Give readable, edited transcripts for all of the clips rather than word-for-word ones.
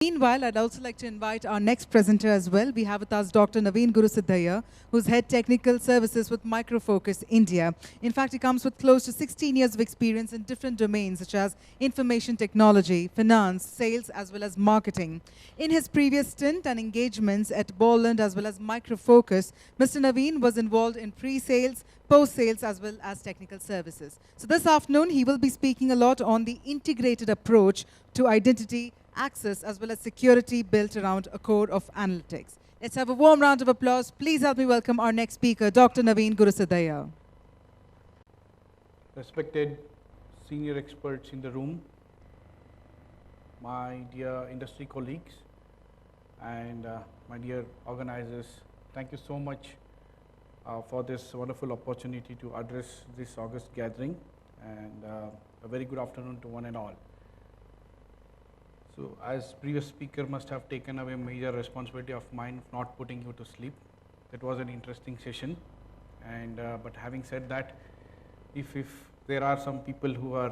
Meanwhile, I'd also like to invite our next presenter as well. We have with us Dr. Naveen Gurusiddaiah, who's Head Technical Services with Microfocus India. In fact, he comes with close to 16 years of experience in different domains such as information technology, finance, sales, as well as marketing. In his previous stint and engagements at Bolland as well as Microfocus, Mr. Naveen was involved in pre-sales, post-sales, as well as technical services. So this afternoon, he will be speaking a lot on the integrated approach to identity, access, as well as security built around a core of analytics. Let's have a warm round of applause. Please help me welcome our next speaker, Dr. Naveen Gurusiddaiah. Respected senior experts in the room, my dear industry colleagues, and my dear organizers, thank you so much for this wonderful opportunity to address this August gathering, and a very good afternoon to one and all. So, as previous speaker must have taken away major responsibility of mine not putting you to sleep. That was an interesting session, and but having said that, if there are some people who are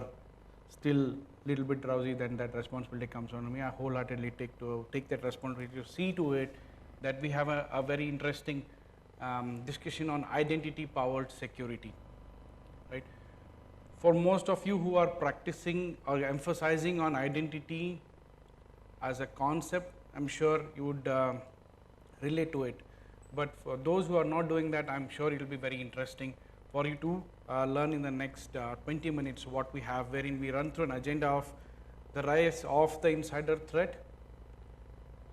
still little bit drowsy, then that responsibility comes on me. I wholeheartedly take that responsibility to see to it that we have a very interesting discussion on identity powered security, right? For most of you who are practicing or emphasizing on identity as a concept, I'm sure you would relate to it. But for those who are not doing that, I'm sure it will be very interesting for you to learn in the next 20 minutes what we have, wherein we run through an agenda of the rise of the insider threat.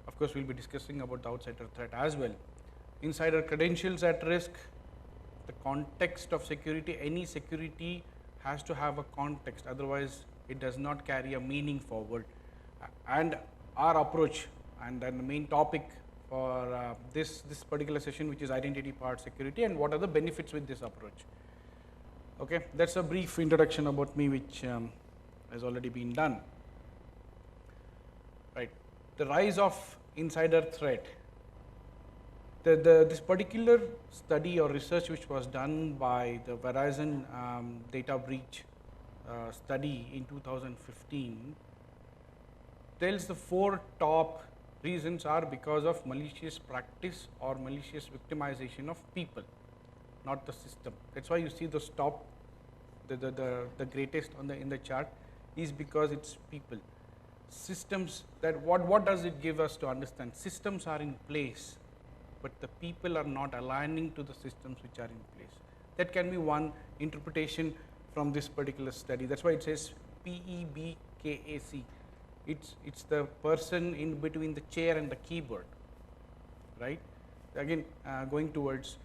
Of course, we'll be discussing about the outsider threat as well. Insider credentials at risk, the context of security. Any security has to have a context, otherwise it does not carry a meaning forward. And our approach, and then the main topic for this particular session, which is identity powered security, and what are the benefits with this approach. Okay, that's a brief introduction about me, which has already been done. Right, the rise of insider threat. This particular study or research which was done by the Verizon data breach study in 2015 tells the 4 top reasons are because of malicious practice or malicious victimization of people, not the system. That's why you see those top, the greatest on in the chart is because it's people. Systems, that what does it give us to understand? Systems are in place, but the people are not aligning to the systems which are in place. That can be one interpretation from this particular study. That's why it says PEBKAC. It's the person in between the chair and the keyboard, right? Again, going towards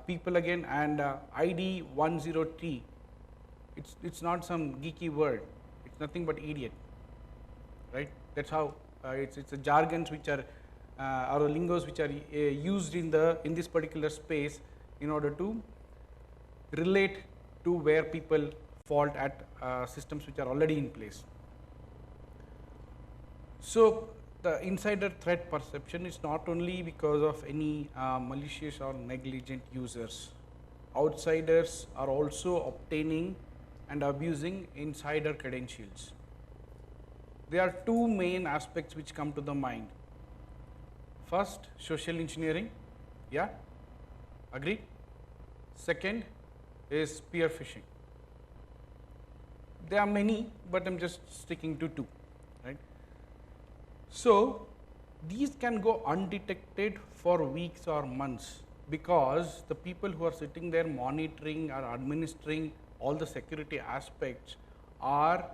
people again, and ID 10T. It's not some geeky word. It's nothing but idiot, right? That's how it's the jargons which are or the lingos which are used in this particular space in order to relate to where people fault at systems which are already in place. So, the insider threat perception is not only because of any malicious or negligent users. Outsiders are also obtaining and abusing insider credentials. There are 2 main aspects which come to the mind. First, social engineering, yeah, agree? Second is spear phishing. There are many, but I'm just sticking to 2, right? So, these can go undetected for weeks or months, because the people who are sitting there monitoring or administering all the security aspects are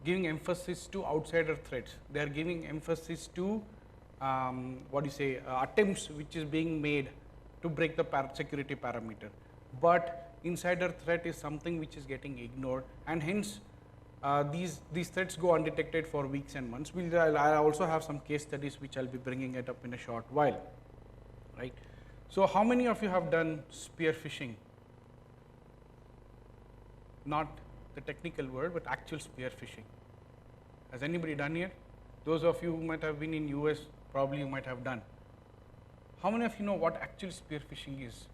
giving emphasis to outsider threats. They are giving emphasis to attempts which is being made to break the security parameter. But insider threat is something which is getting ignored, and hence these threats go undetected for weeks and months. I also have some case studies which I'll be bringing it up in a short while, right? So, how many of you have done spear phishing? Not the technical word, but actual spear phishing. Has anybody done here? Those of you who might have been in US, probably you might have done. How many of you know what actual spear phishing is?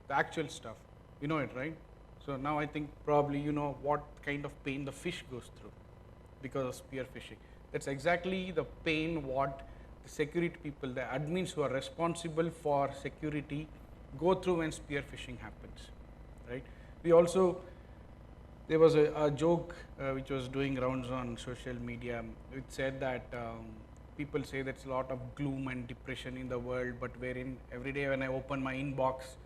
The actual stuff, you know it, right? So now I think probably you know what kind of pain the fish goes through, because of spear phishing. That's exactly the pain what the security people, the admins who are responsible for security go through when spear phishing happens, right? We also, there was a joke which was doing rounds on social media, which said that people say there's a lot of gloom and depression in the world, but wherein every day when I open my inbox,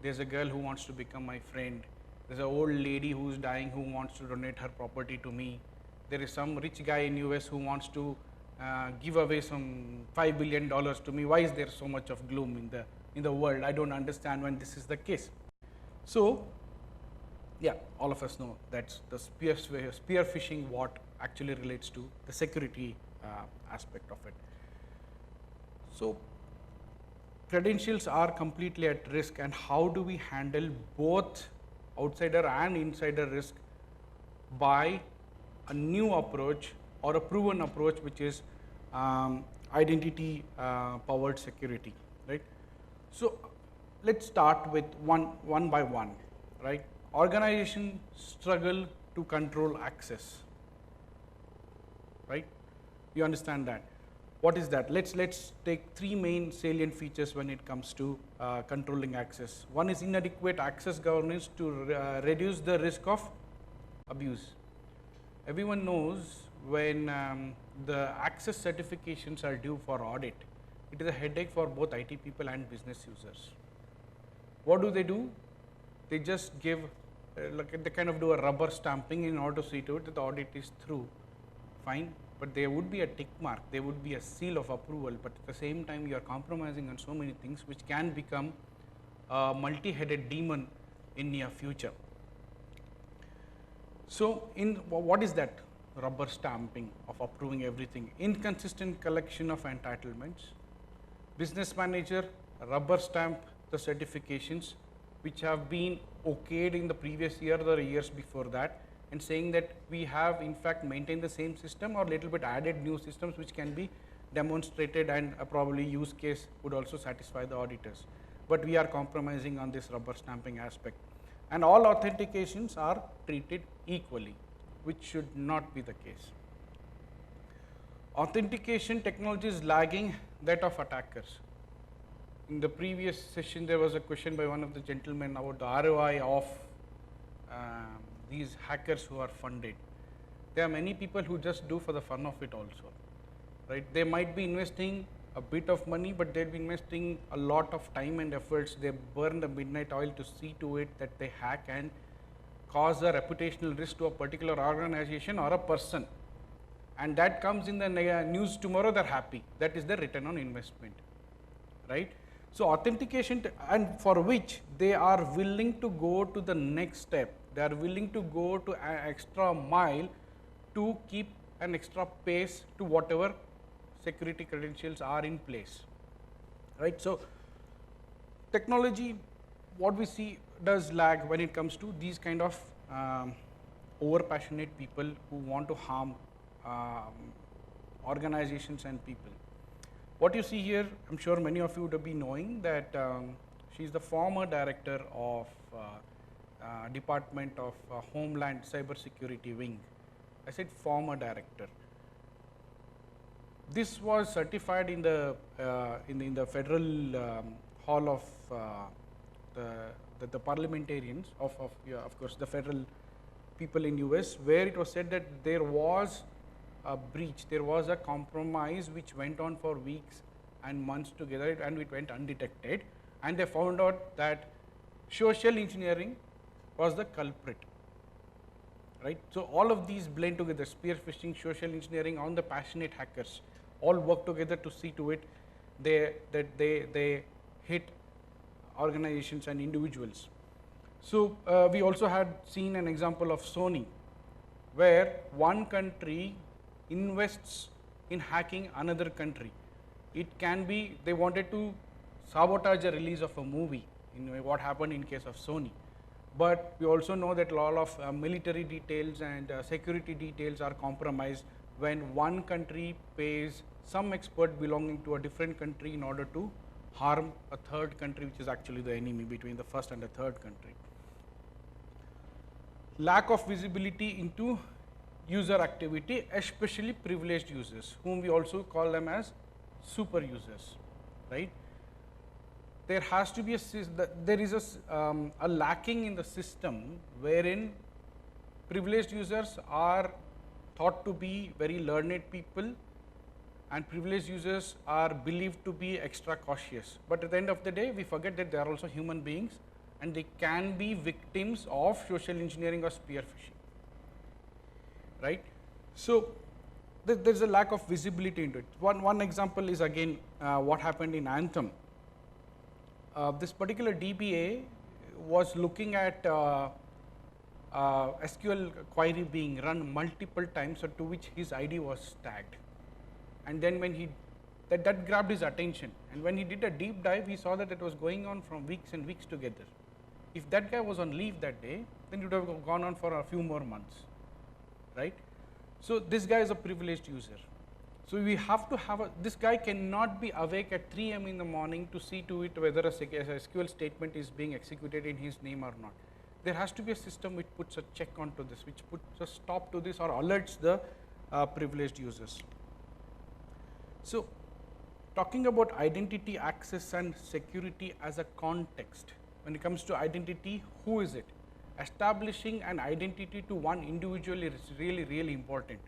there's a girl who wants to become my friend. There's an old lady who's dying who wants to donate her property to me. There is some rich guy in US who wants to give away some $5 billion to me. Why is there so much of gloom in the world? I don't understand when this is the case. So, yeah, all of us know that's the spear phishing what actually relates to the security aspect of it. So, credentials are completely at risk, and how do we handle both outsider and insider risk by a new approach or a proven approach, which is identity powered security, right? So let's start with one by one, right? Organizations struggle to control access, right? You understand that. What is that? Let's take three main salient features when it comes to controlling access. One is inadequate access governance to reduce the risk of abuse. Everyone knows when the access certifications are due for audit, it is a headache for both IT people and business users. What do? They just give, like they kind of do a rubber stamping in order to see to it that the audit is through. Fine, but there would be a tick mark, there would be a seal of approval, but at the same time you are compromising on so many things which can become a multi-headed demon in near future. So, what is that rubber stamping of approving everything? Inconsistent collection of entitlements. Business manager rubber stamp the certifications which have been okayed in the previous year or years before that, and saying that we have in fact maintained the same system or little bit added new systems which can be demonstrated, and probably use case would also satisfy the auditors. But we are compromising on this rubber stamping aspect. And all authentications are treated equally, which should not be the case. Authentication technology is lagging that of attackers. In the previous session, there was a question by one of the gentlemen about the ROI of these hackers who are funded. There are many people who just do for the fun of it also, right? They might be investing a bit of money, but they'll be investing a lot of time and efforts. They burn the midnight oil to see to it that they hack and cause a reputational risk to a particular organization or a person. And that comes in the news tomorrow, they're happy. That is the return on investment, right? So authentication, and for which they are willing to go to the next step. They are willing to go to an extra mile to keep an extra pace to whatever security credentials are in place, right? So technology, what we see, does lag when it comes to these kind of over passionate people who want to harm organizations and people. What you see here, I'm sure many of you would have been knowing that she's the former director of Department of Homeland Cybersecurity Wing. I said former director. This was certified in the federal hall of the parliamentarians of course the federal people in US, where it was said that there was a breach, there was a compromise which went on for weeks and months together, and it went undetected, and they found out that social engineering was the culprit, right? So all of these blend together, spear phishing, social engineering, on the passionate hackers, all work together to see to it they hit organizations and individuals. So we also had seen an example of Sony, where one country invests in hacking another country. It can be they wanted to sabotage the release of a movie, what happened in case of Sony. But we also know that a lot of military details and security details are compromised when one country pays some expert belonging to a different country in order to harm a third country, which is actually the enemy between the first and the third country. Lack of visibility into user activity, especially privileged users, whom we also call them as super users, right? There has to be there is a lacking in the system wherein privileged users are thought to be very learned people, and privileged users are believed to be extra cautious. But at the end of the day, we forget that they are also human beings, and they can be victims of social engineering or spear phishing, right? So there is a lack of visibility into it. One example is again what happened in Anthem. This particular DBA was looking at SQL query being run multiple times, so to which his ID was tagged. And then when he, that grabbed his attention. And when he did a deep dive, he saw that it was going on from weeks and weeks together. If that guy was on leave that day, then it would have gone on for a few more months, right? So this guy is a privileged user. So we have to have this guy cannot be awake at 3 AM in the morning to see to it whether a SQL statement is being executed in his name or not. There has to be a system which puts a check onto this, which puts a stop to this or alerts the privileged users. So talking about identity, access and security as a context, when it comes to identity, who is it? Establishing an identity to one individual is really, really important.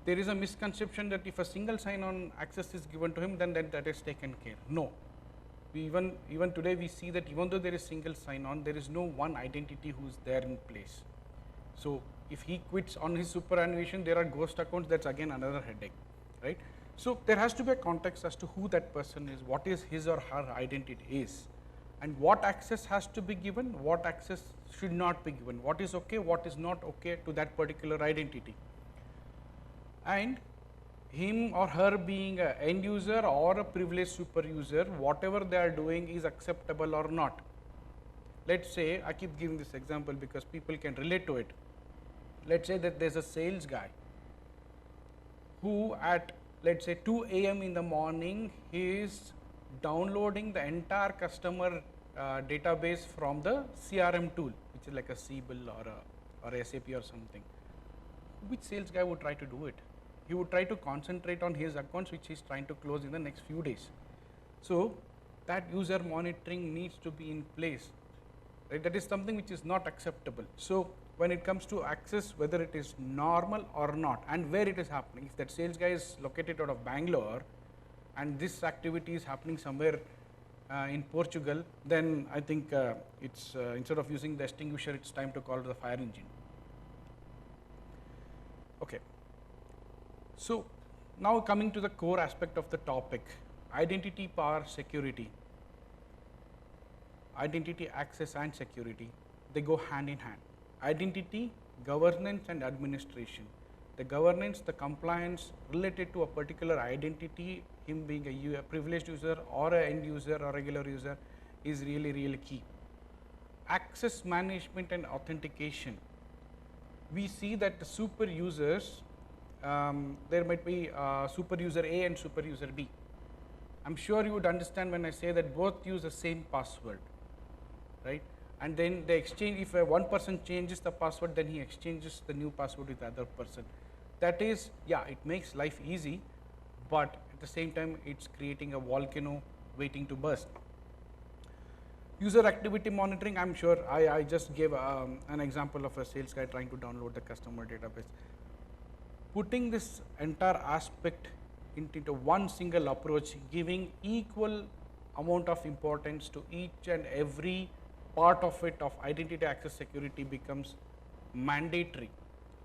There is a misconception that if a single sign-on access is given to him, then that is taken care. No. Even today we see that even though there is single sign-on, there is no one identity who is there in place. So if he quits on his superannuation, there are ghost accounts, that's again another headache, right? So there has to be a context as to who that person is, what is his or her identity is, and what access has to be given, what access should not be given, what is okay, what is not okay to that particular identity. And him or her being an end user or a privileged super user, whatever they are doing is acceptable or not. Let's say, I keep giving this example because people can relate to it. Let's say that there's a sales guy who at, let's say, 2 AM in the morning, he is downloading the entire customer database from the CRM tool, which is like a Siebel or SAP or something. Which sales guy would try to do it? He would try to concentrate on his accounts which he is trying to close in the next few days. So that user monitoring needs to be in place, right? That is something which is not acceptable. So when it comes to access, whether it is normal or not, and where it is happening, if that sales guy is located out of Bangalore and this activity is happening somewhere in Portugal, then I think it's instead of using the extinguisher, it's time to call the fire engine. Okay. So now coming to the core aspect of the topic, identity, power, security. Identity, access and security, they go hand in hand. Identity, governance and administration. The governance, the compliance related to a particular identity, him being a privileged user or an end user or regular user, is really, really key. Access management and authentication. We see that the super users, there might be super user A and super user B. I'm sure you would understand when I say that both use the same password, right? And then they exchange, if one person changes the password, then he exchanges the new password with the other person. That is, yeah, it makes life easy, but at the same time, it's creating a volcano waiting to burst. User activity monitoring, I'm sure I just gave an example of a sales guy trying to download the customer database. Putting this entire aspect into one single approach, giving equal amount of importance to each and every part of it, of identity, access, security, becomes mandatory.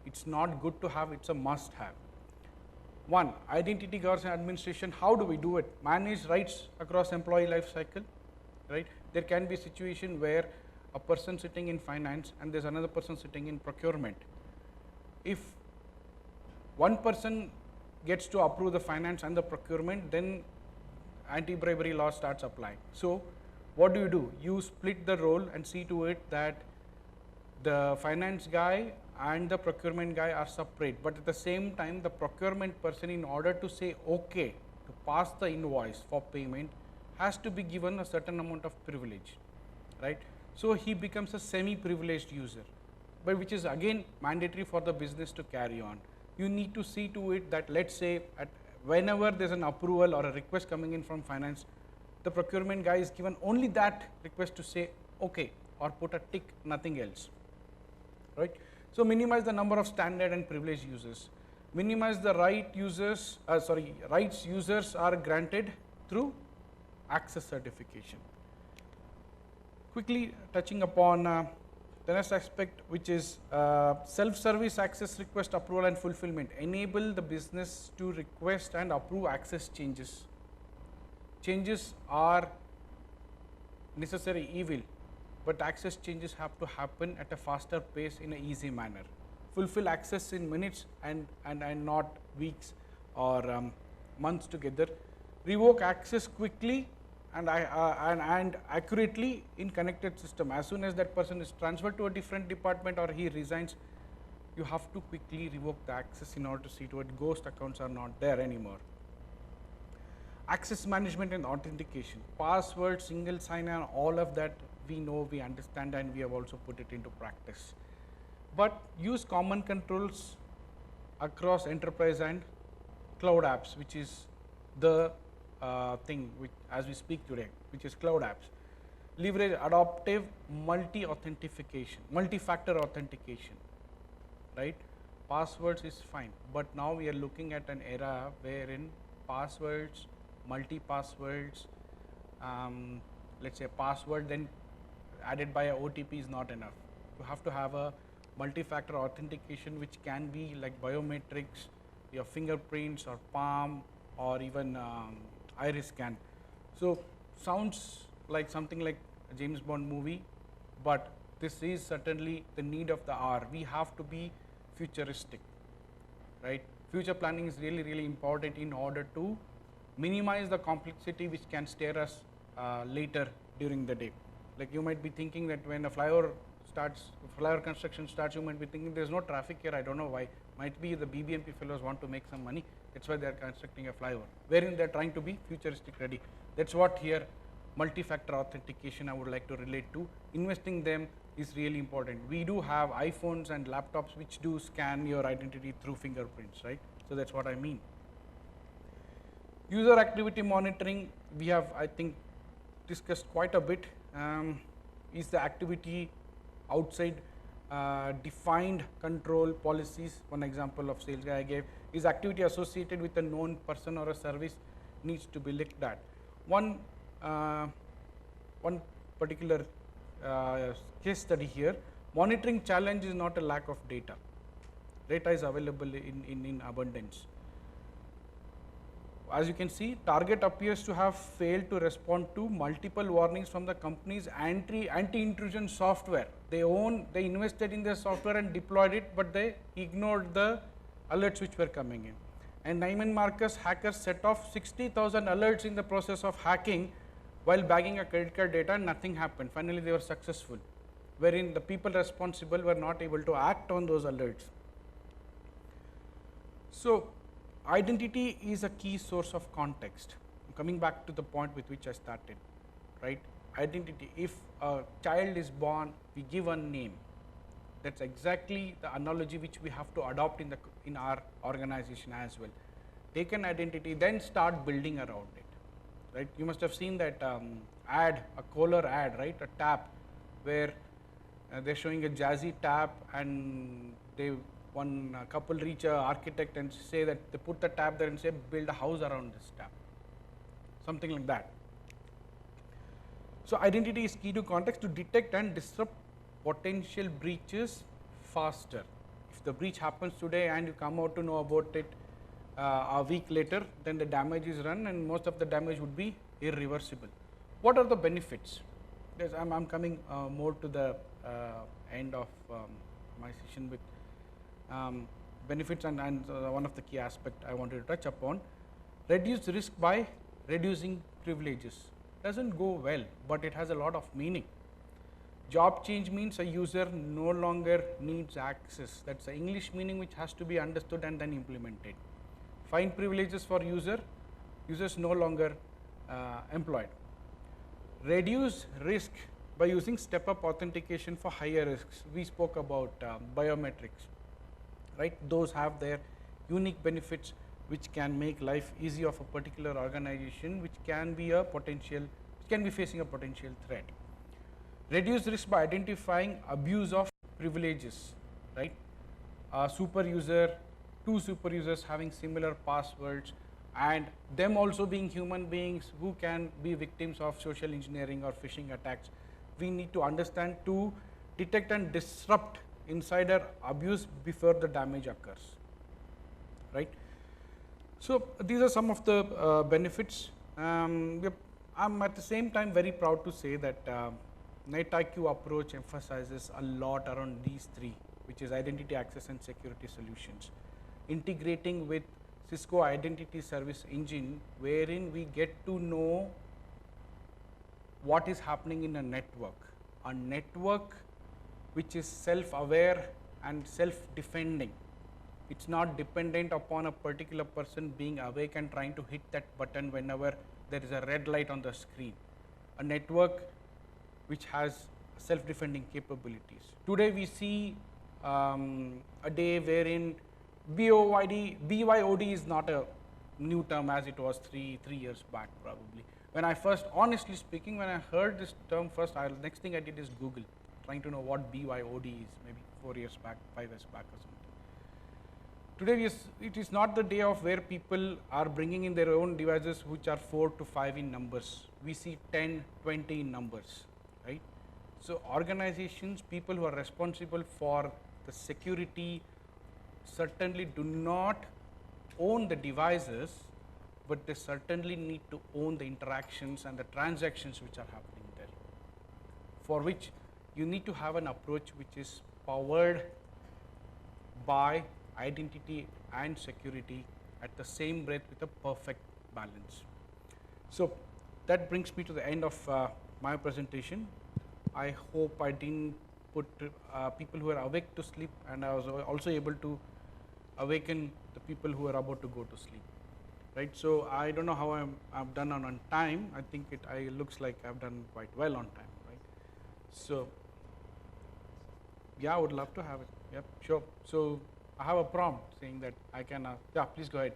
It's not good to have, it's a must have. One, identity governance and administration, how do we do it? Manage rights across employee life cycle, right? There can be a situation where a person sitting in finance and there's another person sitting in procurement. If one person gets to approve the finance and the procurement, then anti-bribery law starts applying. So what do? You split the role and see to it that the finance guy and the procurement guy are separate, but at the same time the procurement person, in order to say okay to pass the invoice for payment, has to be given a certain amount of privilege, right? So he becomes a semi-privileged user. but which is again mandatory for the business to carry on. You need to see to it that, let's say, whenever there's an approval or a request coming in from finance, the procurement guy is given only that request to say okay or put a tick, nothing else, right? So minimize the number of standard and privileged users. Minimize the rights users are granted through access certification. Quickly touching upon the next aspect, which is self-service access request approval and fulfillment. Enable the business to request and approve access changes. Changes are necessary evil, but access changes have to happen at a faster pace in an easy manner. Fulfill access in minutes and not weeks or months together. Revoke access quickly and accurately in connected system. As soon as that person is transferred to a different department or he resigns, you have to quickly revoke the access in order to see to it ghost accounts are not there anymore. Access management and authentication, password, single sign-on, all of that we know, we understand, and we have also put it into practice. But use common controls across enterprise and cloud apps, which is the thing which, as we speak today, which is cloud apps. Leverage adaptive multi-factor authentication, right? Passwords is fine, but now we are looking at an era wherein passwords, multi-passwords, let's say a password then added by a OTP is not enough. You have to have a multi-factor authentication, which can be like biometrics, your fingerprints or palm or even iris scan. So sounds like something like a James Bond movie, but this is certainly the need of the hour. We have to be futuristic, right? Future planning is really, really important in order to minimize the complexity which can stare us later during the day. Like you might be thinking that when a flyover construction starts, you might be thinking there's no traffic here, I don't know why. Might be the BBMP fellows want to make some money, that's why they're constructing a flyover, wherein they're trying to be futuristic ready. That's what here multi-factor authentication I would like to relate to. Investing them is really important. We do have iPhones and laptops which do scan your identity through fingerprints, right? So that's what I mean. User activity monitoring, we have, I think, discussed quite a bit. Is the activity outside defined control policies? One example of sales guy I gave is activity associated with a known person or a service needs to be looked at. One particular case study here, monitoring challenge is not a lack of data. Data is available in abundance. As you can see, Target appears to have failed to respond to multiple warnings from the company's anti-intrusion software. They invested in their software and deployed it, but they ignored the alerts which were coming in. And Neiman Marcus hackers set off 60,000 alerts in the process of hacking while bagging a credit card data, and nothing happened. Finally, they were successful, wherein the people responsible were not able to act on those alerts. So, identity is a key source of context. Coming back to the point with which I started, right? Identity, if a child is born, we give a name. That's exactly the analogy which we have to adopt in our organization as well. Take an identity, then start building around it, right? You must have seen that ad, a Kohler ad, right? A tap where they're showing a jazzy tap, and one couple reach an architect and say that they put the tap there and say build a house around this tap, something like that. So identity is key to context to detect and disrupt potential breaches faster. If the breach happens today and you come out to know about it a week later, then the damage is run, and most of the damage would be irreversible. What are the benefits? I'm coming more to the end of my session with benefits and one of the key aspects I wanted to touch upon. Reduce risk by reducing privileges. Doesn't go well, but it has a lot of meaning. Job change means a user no longer needs access. That's the English meaning which has to be understood and then implemented. Fine privileges for users no longer employed. Reduce risk by using step-up authentication for higher risks. We spoke about biometrics, right? Those have their unique benefits which can make life easy of a particular organization which can be facing a potential threat. Reduce risk by identifying abuse of privileges, right? A super user, two super users having similar passwords, and them also being human beings who can be victims of social engineering or phishing attacks. We need to understand to detect and disrupt insider abuse before the damage occurs, right? So these are some of the benefits. I'm at the same time very proud to say that NetIQ approach emphasizes a lot around these three, which is identity, access, and security solutions, integrating with Cisco Identity Service Engine, wherein we get to know what is happening in a network which is self-aware and self-defending. It's not dependent upon a particular person being awake and trying to hit that button whenever there is a red light on the screen. A network which has self-defending capabilities. Today we see a day wherein BYOD is not a new term as it was three years back probably. When I first, honestly speaking, when I heard this term first, next thing I did is Google, trying to know what BYOD is, maybe 4 years back, 5 years back or something. Today it is not the day of where people are bringing in their own devices which are 4 to 5 in numbers. We see 10, 20 in numbers, right? So organizations, people who are responsible for the security certainly do not own the devices, but they certainly need to own the interactions and the transactions which are happening there, for which you need to have an approach which is powered by identity and security at the same breath with a perfect balance. So that brings me to the end of my presentation. I hope I didn't put people who are awake to sleep, and I was also able to awaken the people who are about to go to sleep, right? So I don't know how I've done on time. I think it looks like I've done quite well on time, right? So yeah, I would love to have it. Yep, sure. So I have a prompt saying that I can, yeah, please go ahead.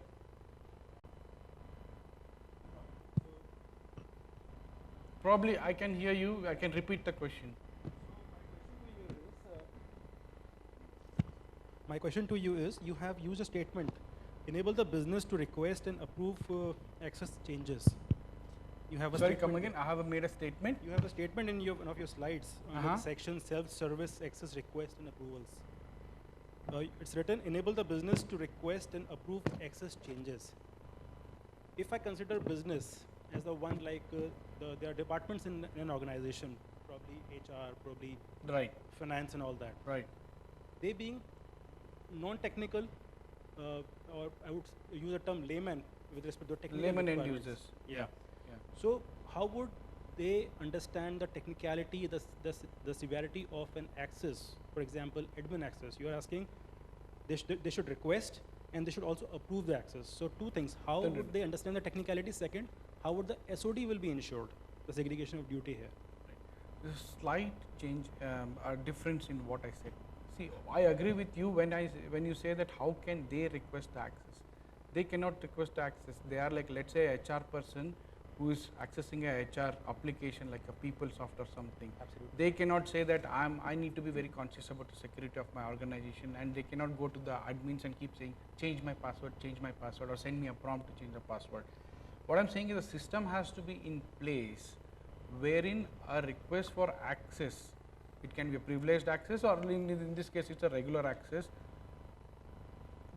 Probably I can hear you. I can repeat the question. My question to you is, you have used a statement, enable the business to request and approve access changes. You have a Sorry, come again. I have made a statement. You have a statement in one of your slides under the section self-service access request and approvals. It's written, enable the business to request and approve access changes. If I consider business as the one like there are departments in an organization, probably HR, probably finance and all that. Right. They being non-technical, or I would use the term layman with respect to technical layman end users. Yeah. So how would they understand the technicality, the severity of an access? For example, admin access. You are asking they should request and they should also approve the access. So two things: how would they understand the technicality? Second, how would the SOD will be ensured? The segregation of duty here. There's a slight change, a difference in what I said. See, I agree with you when you say that how can they request access? They cannot request access. They are like, let's say, a HR person who is accessing a HR application like a PeopleSoft or something. Absolutely. They cannot say that I need to be very conscious about the security of my organization, and they cannot go to the admins and keep saying change my password, or send me a prompt to change the password. What I'm saying is the system has to be in place wherein a request for access, it can be a privileged access, or in this case it's a regular access.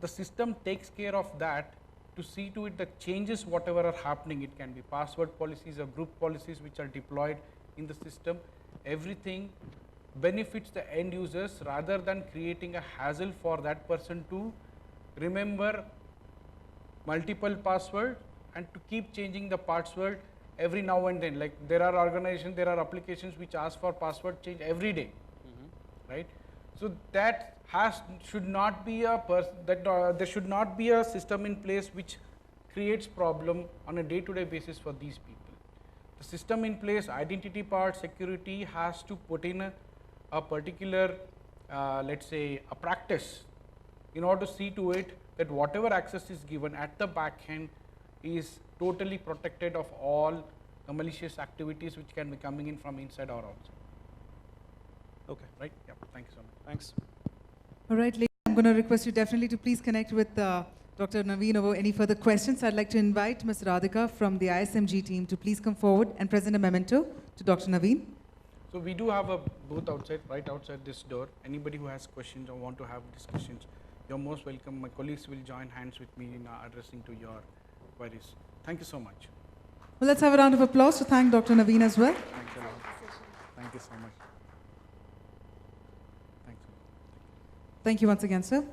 The system takes care of that to see to it that changes whatever are happening. It can be password policies or group policies which are deployed in the system. Everything benefits the end users rather than creating a hassle for that person to remember multiple passwords and to keep changing the password every now and then. Like there are organizations, there are applications which ask for password change every day, right? So that should not be there should not be a system in place which creates problem on a day-to-day basis for these people. the system in place, identity part, security has to put in a particular, let's say, a practice in order to see to it that whatever access is given at the back end is totally protected of all the malicious activities which can be coming in from inside or outside. Okay. Right? Yeah. Thank you so much. Thanks. All right, ladies, I'm going to request you definitely to please connect with Dr. Naveen over any further questions. I'd like to invite Ms. Radhika from the ISMG team to please come forward and present a memento to Dr. Naveen. So we do have a booth outside, right outside this door. Anybody who has questions or want to have discussions, you're most welcome. My colleagues will join hands with me in addressing to your queries. Thank you so much. Well, let's have a round of applause to thank Dr. Naveen as well. Thank you. Thank you so much. Thank you. Thank you once again, sir.